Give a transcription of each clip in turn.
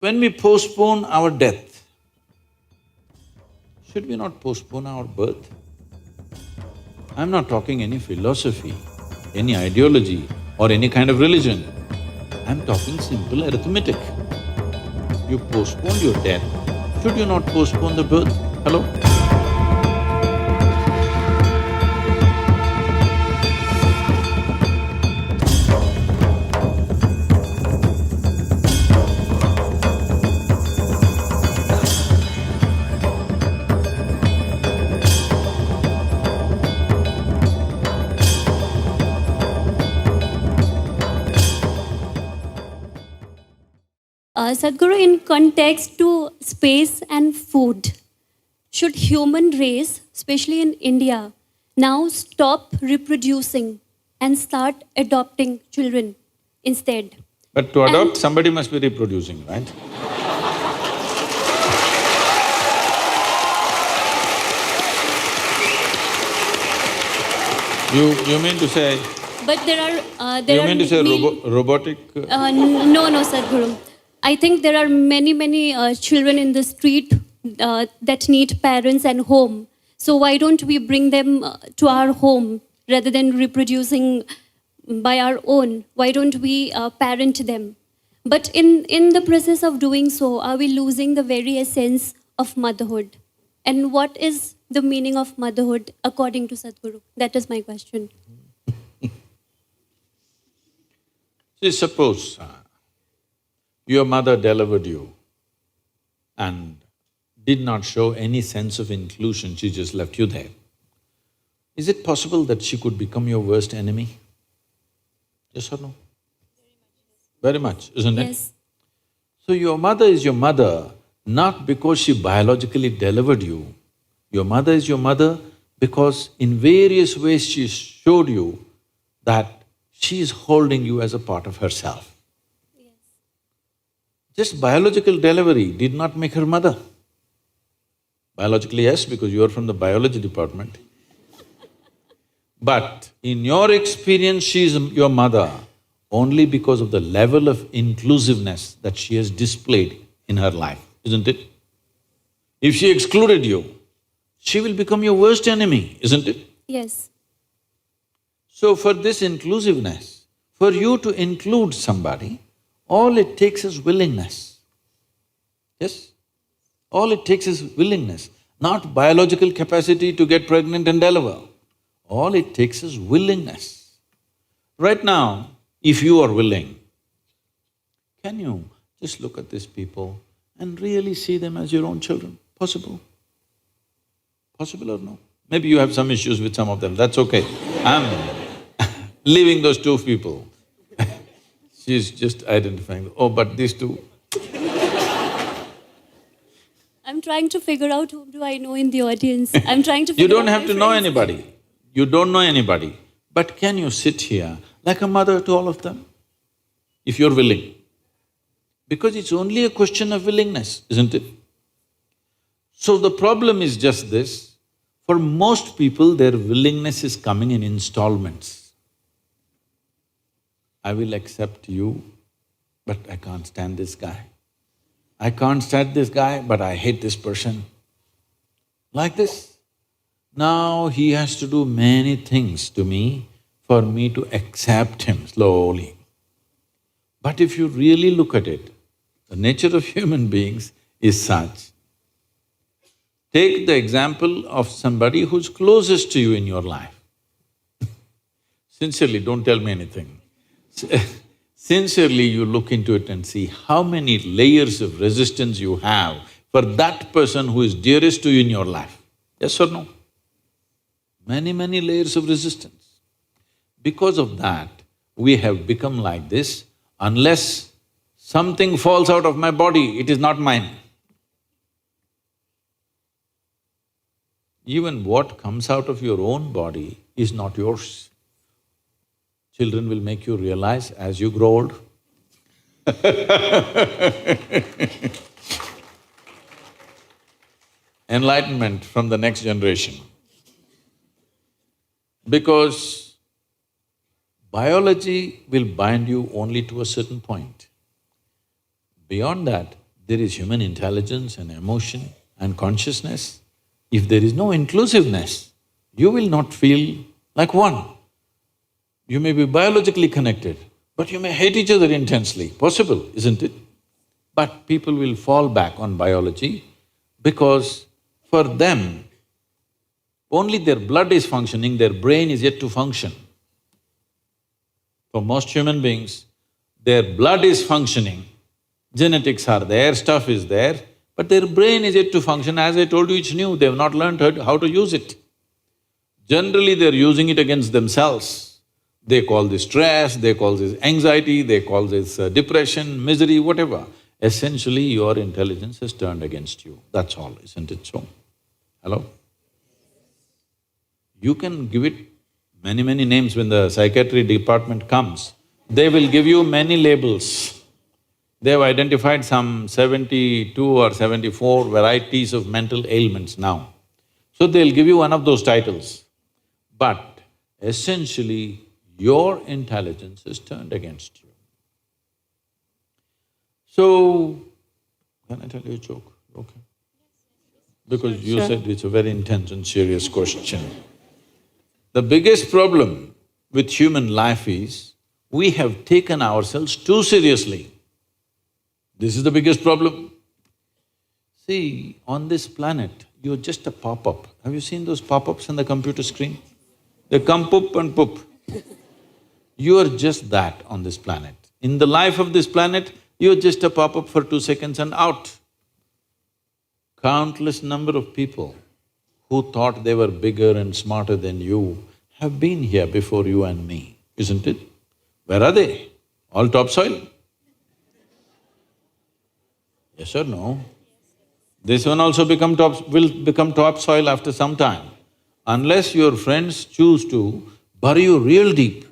When we postpone our death, should we not postpone our birth? I'm not talking any philosophy, any ideology or any kind of religion. I'm talking simple arithmetic. You postponed your death, should you not postpone the birth? Hello? Sadhguru, in context to space and food, should human race, especially in India, now stop reproducing and start adopting children instead? But to And adopt, somebody must be reproducing, right? You mean to say… but there You are mean to say robotic… no, Sadhguru. I think there are many children in the street that need parents and home. So why don't we bring them to our home rather than reproducing by our own? Why don't we parent them? But in the process of doing so, are we losing the very essence of motherhood? And what is the meaning of motherhood according to Sadhguru? That is my question. See, suppose your mother delivered you and did not show any sense of inclusion, she just left you there. Is it possible that she could become your worst enemy? Yes or no? Very much, isn't it? Yes. So your mother is your mother not because she biologically delivered you. Your mother is your mother because in various ways she showed you that she is holding you as a part of herself. Yes. Just biological delivery did not make her mother. Biologically, yes, because you are from the biology department. But in your experience, she is your mother only because of the level of inclusiveness that she has displayed in her life, isn't it? If she excluded you, she will become your worst enemy, isn't it? Yes. So for this inclusiveness, for you to include somebody, all it takes is willingness. Yes? All it takes is willingness, not biological capacity to get pregnant and deliver. All it takes is willingness. Right now, if you are willing, can you just look at these people and really see them as your own children? Possible? Possible or no? Maybe you have some issues with some of them, that's okay. I'm leaving those two people. She's just identifying, oh, but these two… I'm trying to figure out whom do I know in the audience. I'm trying to You figure don't out have my to know friends. anybody. You don't know anybody. But can you sit here like a mother to all of them? If you're willing. Because it's only a question of willingness, isn't it? So the problem is just this, for most people their willingness is coming in installments. I will accept you, but I can't stand this guy. I can't stand this guy, but I hate this person. Like this. Now he has to do many things to me for me to accept him slowly. But if you really look at it, the nature of human beings is such. Take the example of somebody who's closest to you in your life. Sincerely, don't tell me anything. Sincerely, you look into it and see how many layers of resistance you have for that person who is dearest to you in your life. Yes or no? Many layers of resistance. Because of that, we have become like this. Unless something falls out of my body, it is not mine. Even what comes out of your own body is not yours. Children will make you realize as you grow old. Enlightenment from the next generation. Because biology will bind you only to a certain point. Beyond that, there is human intelligence and emotion and consciousness. If there is no inclusiveness, you will not feel like one. You may be biologically connected, but you may hate each other intensely. Possible, isn't it? But people will fall back on biology because for them, only their blood is functioning, their brain is yet to function. For most human beings, their blood is functioning, genetics are there, stuff is there, but their brain is yet to function. As I told you, it's new, they've not learned how to use it. Generally, they're using it against themselves. They call this stress, they call this anxiety, they call this depression, misery, whatever. Essentially, your intelligence is turned against you, that's all, isn't it so? Hello? You can give it many names. When the psychiatry department comes, they will give you many labels. They've identified some 72 or 74 varieties of mental ailments now. So they'll give you one of those titles. But essentially, your intelligence is turned against you. So, can I tell you a joke? Okay. Because you said it's a very intense and serious question. The biggest problem with human life is, we have taken ourselves too seriously. This is the biggest problem. See, on this planet, you're just a pop-up. Have you seen those pop-ups on the computer screen? They come poop and poop. You are just that on this planet. In the life of this planet, you're just a pop-up for 2 seconds and out. Countless number of people who thought they were bigger and smarter than you have been here before you and me, isn't it? Where are they? All topsoil? Yes or no? This one also will become topsoil after some time, unless your friends choose to bury you real deep,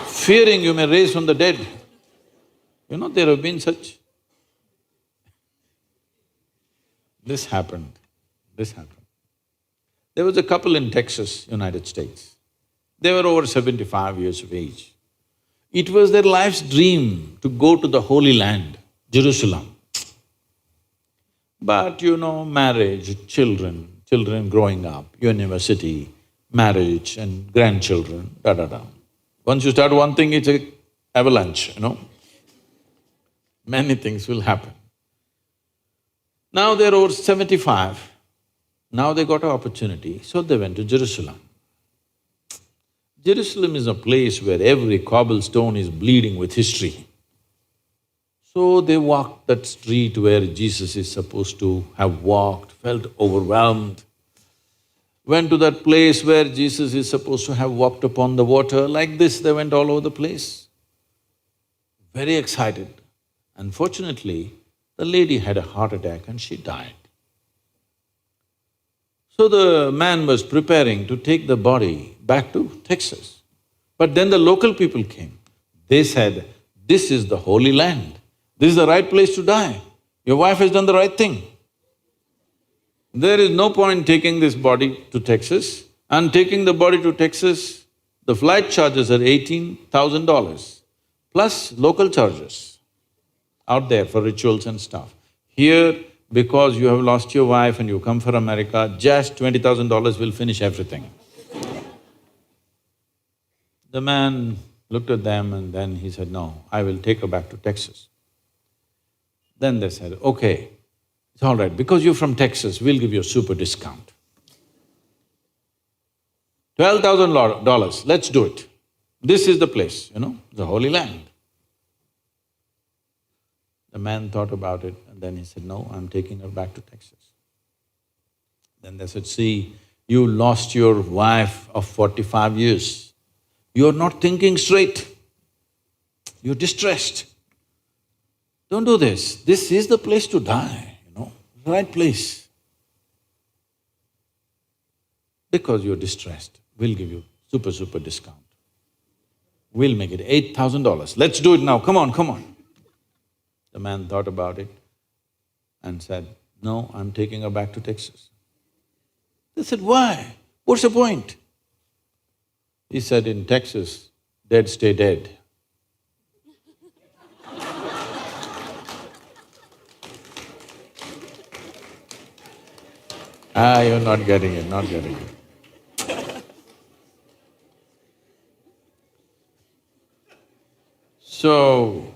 fearing you may raise from the dead. You know, there have been such… This happened. There was a couple in Texas, United States. They were over 75 years of age. It was their life's dream to go to the Holy Land, Jerusalem. But you know, marriage, children growing up, university, marriage and grandchildren, da-da-da. Once you start one thing, it's an avalanche, you know. Many things will happen. Now they're over 75, now they got an opportunity, so they went to Jerusalem. Jerusalem is a place where every cobblestone is bleeding with history. So they walked that street where Jesus is supposed to have walked, felt overwhelmed. Went to that place where Jesus is supposed to have walked upon the water. Like this, they went all over the place. Very excited. Unfortunately, the lady had a heart attack and she died. So the man was preparing to take the body back to Texas. But then the local people came. They said, "This is the Holy Land. This is the right place to die. Your wife has done the right thing. There is no point taking this body to Texas, and taking the body to Texas, the flight charges are $18,000 plus local charges out there for rituals and stuff. Here, because you have lost your wife and you come for America, just $20,000 will finish everything." The man looked at them and then he said, "No, I will take her back to Texas." Then they said, "Okay, it's all right, because you're from Texas, we'll give you a super discount. $12,000, let's do it. This is the place, you know, the Holy Land." The man thought about it and then he said, "No, I'm taking her back to Texas." Then they said, "See, you lost your wife of 45 years. You're not thinking straight. You're distressed. Don't do this. This is the place to die, you know, right place. Because you're distressed, we'll give you super discount. We'll make it $8,000. Let's do it now, come on. The man thought about it and said, "No, I'm taking her back to Texas." They said, "Why? What's the point?" He said, "In Texas, dead stay dead." You're not getting it, not getting it. So,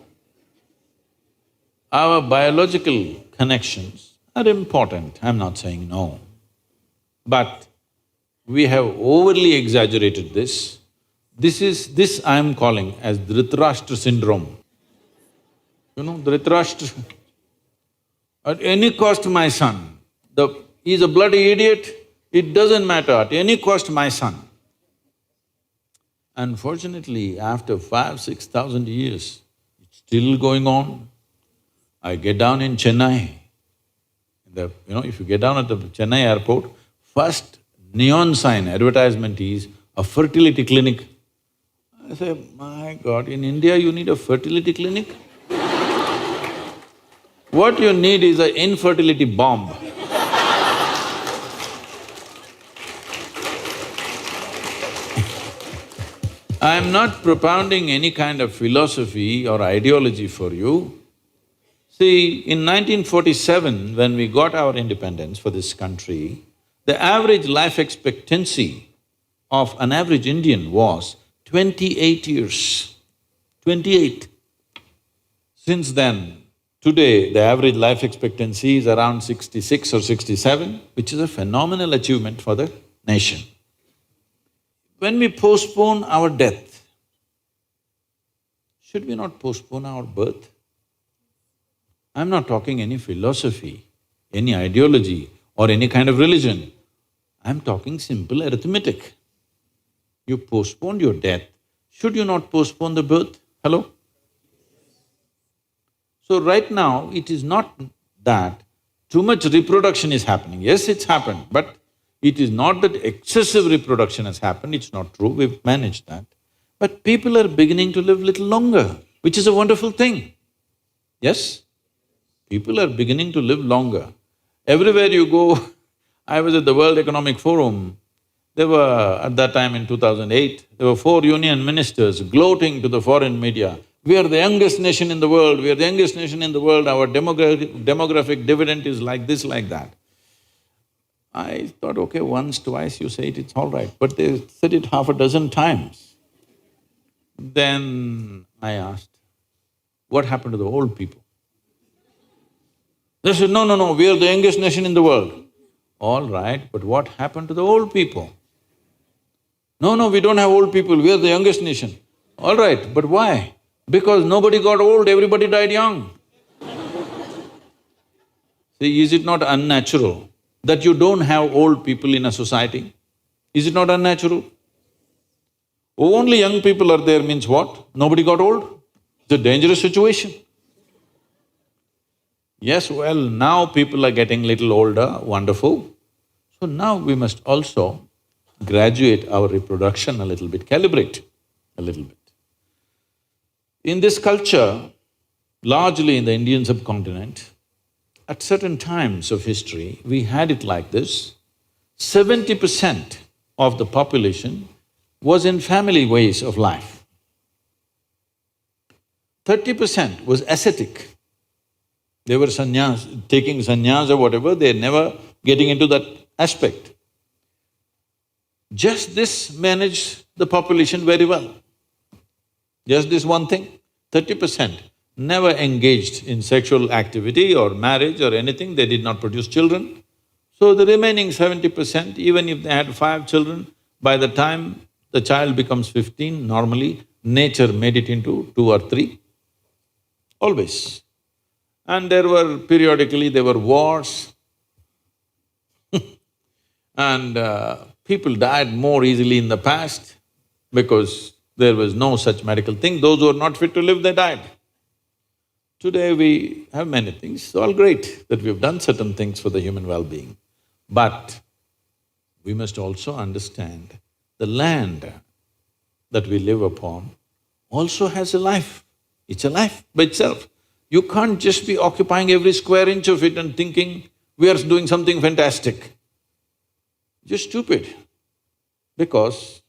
our biological connections are important, I'm not saying no. But we have overly exaggerated this. This I'm calling as Dhritarashtra syndrome. You know, Dhritarashtra, at any cost my son, he's a bloody idiot, it doesn't matter, at any cost my son. Unfortunately, after 5,000–6,000 years, it's still going on. I get down in Chennai, if you get down at the Chennai airport, first neon sign advertisement is a fertility clinic. I say, my God, in India you need a fertility clinic? What you need is an infertility bomb. I'm not propounding any kind of philosophy or ideology for you. See, in 1947, when we got our independence for this country, the average life expectancy of an average Indian was 28 years. 28. Since then, today the average life expectancy is around 66 or 67, which is a phenomenal achievement for the nation. When we postpone our death, should we not postpone our birth? I'm not talking any philosophy, any ideology or any kind of religion. I'm talking simple arithmetic. You postponed your death, should you not postpone the birth? Hello? So right now, it is not that too much reproduction is happening. Yes, it's happened, but it is not that excessive reproduction has happened, it's not true, we've managed that. But people are beginning to live little longer, which is a wonderful thing. Yes? People are beginning to live longer. Everywhere you go, I was at the World Economic Forum, there were, at that time in 2008, there were 4 union ministers gloating to the foreign media, we are the youngest nation in the world, we are the youngest nation in the world, our demographic dividend is like this, like that. I thought, okay, once, twice you say it, it's all right, but they said it half a dozen times. Then I asked, what happened to the old people? They said, no, we are the youngest nation in the world. All right, but what happened to the old people? No, we don't have old people, we are the youngest nation. All right, but why? Because nobody got old, everybody died young. See, is it not unnatural that you don't have old people in a society? Is it not unnatural? Only young people are there means what? Nobody got old? It's a dangerous situation. Yes, well, now people are getting little older, wonderful. So now we must also graduate our reproduction a little bit, calibrate a little bit. In this culture, largely in the Indian subcontinent, at certain times of history, we had it like this, 70% of the population was in family ways of life. 30% was ascetic. They were taking sannyas or whatever, they're never getting into that aspect. Just this managed the population very well. Just this one thing, 30% never engaged in sexual activity or marriage or anything, they did not produce children. So the remaining 70%, even if they had 5 children, by the time the child becomes 15, normally nature made it into 2 or 3, always. And periodically there were wars and people died more easily in the past because there was no such medical thing. Those who were not fit to live, they died. Today we have many things, it's all great that we've done certain things for the human well-being. But we must also understand the land that we live upon also has a life. It's a life by itself. You can't just be occupying every square inch of it and thinking, we are doing something fantastic. You're stupid. Because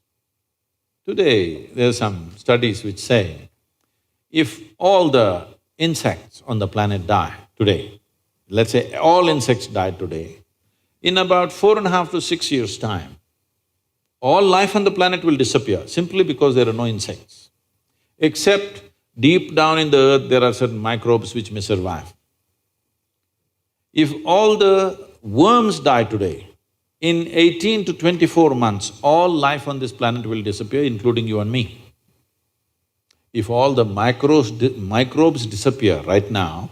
today there are some studies which say, if all the insects on the planet die today, let's say all insects died today, in about 4.5 to 6 years' time, all life on the planet will disappear simply because there are no insects. Except deep down in the earth, there are certain microbes which may survive. If all the worms die today, in 18 to 24 months, all life on this planet will disappear, including you and me. If all the microbes disappear right now,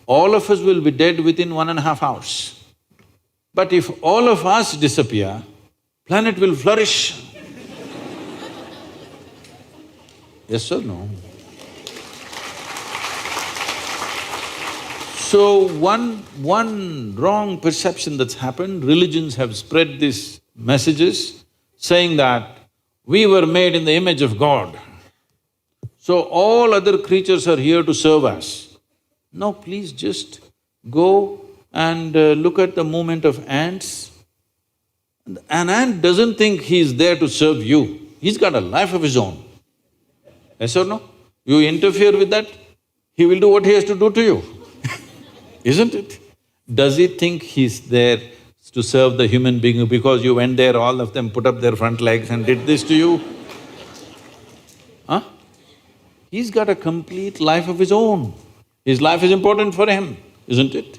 all of us will be dead within 1.5 hours. But if all of us disappear, planet will flourish. Yes or no? So one wrong perception that's happened, religions have spread these messages saying that we were made in the image of God, so all other creatures are here to serve us. No, please just go and look at the movement of ants. An ant doesn't think he's there to serve you, he's got a life of his own. Yes or no? You interfere with that, he will do what he has to do to you. Isn't it? Does he think he's there to serve the human being because you went there, all of them put up their front legs and did this to you? Huh? He's got a complete life of his own. His life is important for him, isn't it?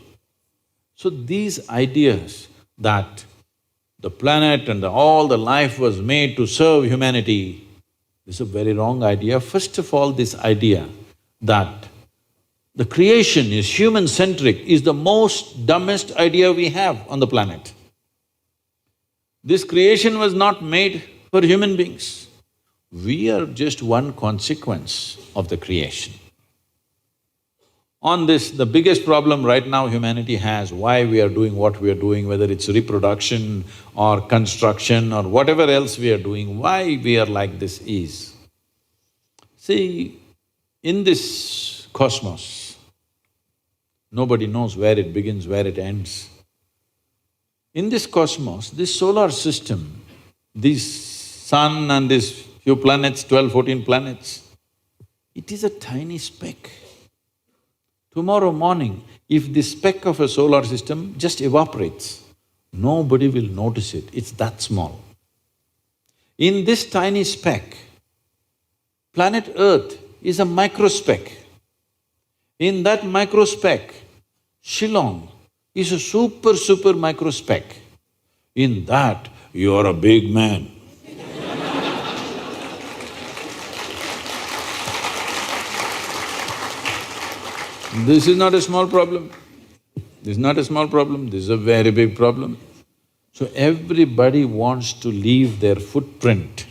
So these ideas that the planet and all the life was made to serve humanity, this is a very wrong idea. First of all, this idea that the creation is human-centric is the most dumbest idea we have on the planet. This creation was not made for human beings. We are just one consequence of the creation. On this, the biggest problem right now humanity has, why we are doing what we are doing, whether it's reproduction or construction or whatever else we are doing, why we are like this is, see, in this cosmos, nobody knows where it begins, where it ends. In this cosmos, this solar system, this sun and these few planets, 12, 14 planets, it is a tiny speck. Tomorrow morning, if this speck of a solar system just evaporates, nobody will notice it, it's that small. In this tiny speck, planet Earth is a microspeck. In that microspeck, Shillong is a super microspeck. In that, you are a big man. This is not a small problem. This is not a small problem, this is a very big problem. So everybody wants to leave their footprint.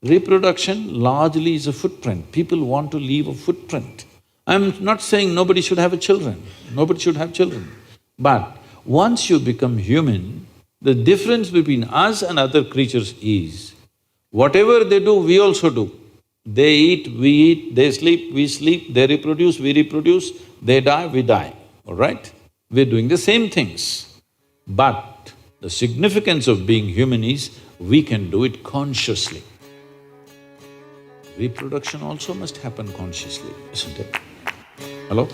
Reproduction largely is a footprint, people want to leave a footprint. I'm not saying nobody should have children, nobody should have children. But once you become human, the difference between us and other creatures is, whatever they do, we also do. They eat, we eat, they sleep, we sleep, they reproduce, we reproduce, they die, we die, all right? We're doing the same things. But the significance of being human is, we can do it consciously. Reproduction also must happen consciously, isn't it? Hello?